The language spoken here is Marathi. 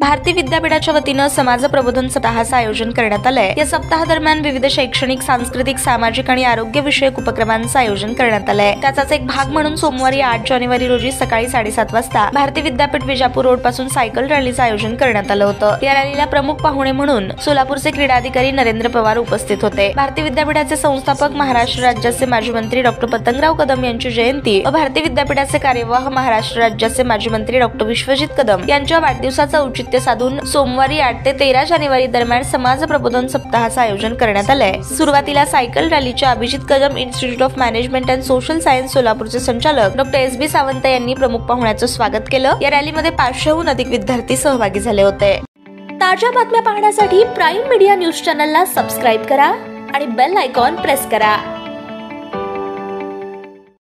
भारती विद्यापीठाच्या वतीनं समाज प्रबोधन सप्ताहाचं आयोजन करण्यात आलंय। या सप्ताहादरम्यान विविध शैक्षणिक, सांस्कृतिक, सामाजिक आणि आरोग्य विषयक उपक्रमांचं आयोजन करण्यात आलंय। त्याचाच एक भाग म्हणून सोमवारी 8 जानेवारी रोजी सकाळी 7:30 वाजता भारती विद्यापीठ विजापूर रोड पासून सायकल रॅलीचं आयोजन करण्यात आलं होतं। या रॅलीला प्रमुख पाहुणे म्हणून सोलापूरचे क्रीडा अधिकारी नरेंद्र पवार उपस्थित होते। भारती विद्यापीठाचे संस्थापक, महाराष्ट्र राज्याचे माजी मंत्री डॉक्टर पतंगराव कदम यांची जयंती व भारती विद्यापीठाचे कार्यवाह, महाराष्ट्र राज्याचे माजी मंत्री डॉक्टर विश्वजित कदम यांच्या वाढदिवसाचं औचित्य साधून सोमवारी 8 ते 13 जानेवारी दरम्यान समाज प्रबोधन सप्ताहाचं आयोजन करण्यात आलंय। सुरुवातीला सायकल रॅलीच्या Abhijit Kadam institute of management and social science सोलापूरचे संचालक डॉक्टर SB सावंत यांनी प्रमुख पाहुण्याचं स्वागत केलं। या रॅलीमध्ये 500हून अधिक विद्यार्थी सहभागी झाले होते। ताज्या बातम्या पाहण्यासाठी प्राईम मीडिया न्यूज चॅनलला सबस्क्राईब करा आणि बेल आयकॉन प्रेस करा।